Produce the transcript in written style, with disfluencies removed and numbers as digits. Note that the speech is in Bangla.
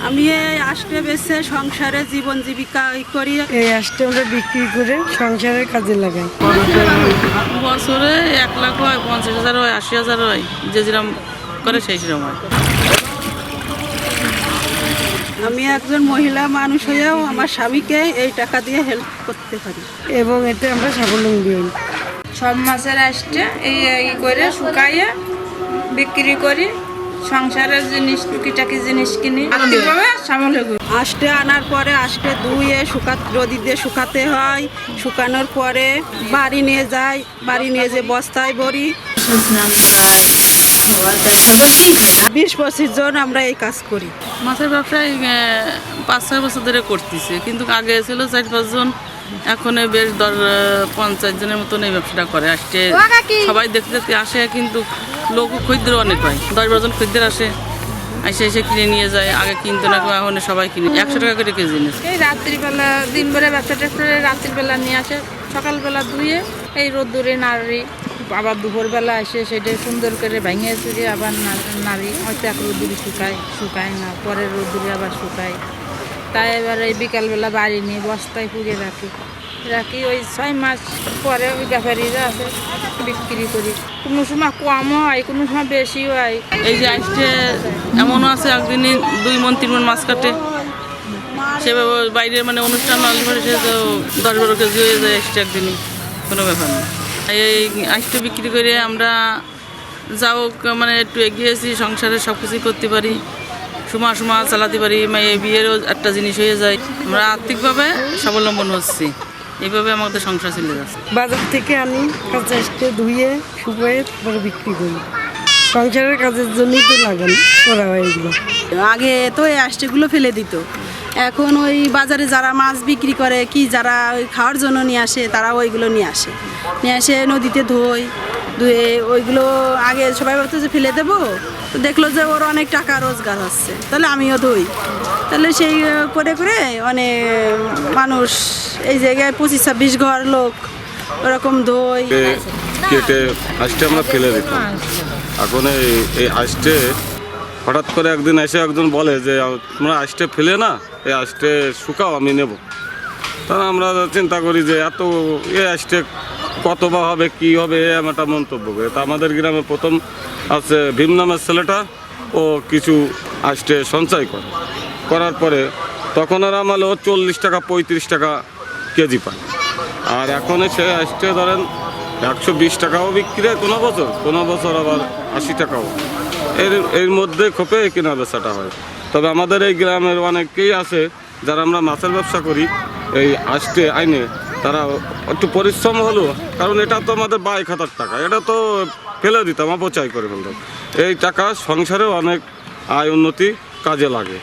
আমি এই আষ্টে বেচে সংসারে জীবন জীবিকা করি। এই আষ্টে আমরা বিক্রি করে সংসারের কাজে লাগাই। বছরে 1 লাখ হয়, 50,000 হয়, 80,000 হয়, যে যেরকম করে সেই সেরকম হয়। আমি একজন মহিলা মানুষ হয়েও আমার স্বামীকে এই টাকা দিয়ে হেল্প করতে পারি এবং এতে আমরা স্বাবলম্বী হই। সব মাছের আসতে এই করে শুকাইয়ে বিক্রি করি, সংসারের জিনিস টুকিটাকি জিনিস কিনি, আর্থিকভাবে সামলে করি। আষ্টে আনার পরে আষ্টে ধুয়ে রোদি দিয়ে শুকাতে হয়। শুকানোর পরে বাড়ি নিয়ে যাই, বাড়ি নিয়ে যে বস্তায় ভরি। 20-25 জন আমরা এই কাজ করি। মাছের ব্যবসায় 5-6 বছর ধরে করতেছে, কিন্তু আগে ছিল 4-5 জন, এখন বেশ 50 জনের মতন এই ব্যবসাটা করে। আসছে সবাই দেখতে দেখতে আসে, কিন্তু লোক খদ্দের অনেক হয়। 10-12 জন খদ্দের আসে, এসে কিনে নিয়ে যায়। আগে কিনতো না, এখন সবাই কিনে 100 টাকা করে কেজি নিচ্ছে। এই রাত্রিবেলা দিনবেলা ব্যবসাটা করে রাত্রিবেলা নিয়ে আসে, সকালবেলা ধুয়ে এই রোদ্দুরে নাড়ি, আবার দুপুরবেলা এসে সেটা সুন্দর করে ভেঙে চুড়ে আবার নাড়ি, হয়তো এক রোদ্দুরে শুকায় না, পরের রোদ্দুরে আবার শুকায়। তাই এবার এই বিকালবেলা বাড়ি নিয়ে বস্তায় পুড়ে রাখি ওই 6 মাস পরে ওই ব্যাপারীরা আছে বিক্রি করি। কোনো সময় কম হয়, কোনো সময় বেশি হয়। এই যে আসছে এমনও আছে একদিনই 2 মণ 3 মণ মাছ কাটে। সেভাবে বাইরে মানে অনুষ্ঠান সে তো 10-12 কেজি হয়ে যায় আসছে একদিনই, কোনো ব্যাপার না। এই আসতে বিক্রি করে আমরা যাও মানে একটু এগিয়েছি, সংসারে সব কিছুই করতে পারি, সময় চালাতে পারি। বিয়েরও একটা জিনিস হয়ে যায়, আমরা আর্থিকভাবে স্বাবলম্বন হচ্ছি। এইভাবে আমাদের সংসার চলে যাচ্ছে। বাজার থেকে আনি, কাঁচা আষ্টে ধুয়ে শুকিয়ে তারপরে বিক্রি করি। সংসারের কাজের জন্যই তো লাগানো করা হয় এগুলো। আগে তো এই আষ্টেগুলো ফেলে দিত, এখন ওই বাজারে যারা মাছ বিক্রি করে কি যারা ওই খাওয়ার জন্য নিয়ে আসে, তারা ওইগুলো নিয়ে আসে নদীতে ধুয়ে ওইগুলো আগে সবাই ভাবতো যে ফেলে দেবো, তো দেখলো যে ওর অনেক টাকা রোজগার হচ্ছে, তাহলে আমিও ধুই। তাহলে সেই করে অনেক মানুষ এই জায়গায় 25-26 ঘর লোক ওরকম ধুই। কেটে আষ্টে আমরা ফেলে দিতাম। এখন এই আষ্টে হঠাৎ করে একদিন এসে একজন বলে যে তোমরা আষ্টে ফেলে না, এই আষ্টে শুকাও, আমি নেব। তাহলে আমরা চিন্তা করি যে এত আষ্টে কত বা হবে, কী হবে, এমন একটা মন্তব্য করে। তা আমাদের গ্রামে প্রথম আছে ভীম নামের ছেলেটা, ও কিছু আষ্টে সঞ্চয় করার পরে তখন আর আমারও 40 টাকা 35 টাকা কেজি পায়। আর এখন সে আষ্টে ধরেন 120 টাকাও বিক্রি হয় কোনো বছর আবার 80 টাকাও। এর মধ্যে খোপে কেনা বেচাটা হয়। তবে আমাদের এই গ্রামের অনেকেই আছে যারা আমরা মাছের ব্যবসা করি, এই আষ্টে আইনে তারা একটু পরিশ্রম হলো, কারণ এটা তো আমাদের বাই খাতার টাকা, এটা তো ফেলে দিতাম, অপচয় করে ফেলতাম। এই টাকা সংসারেও অনেক আয় উন্নতি কাজে লাগে।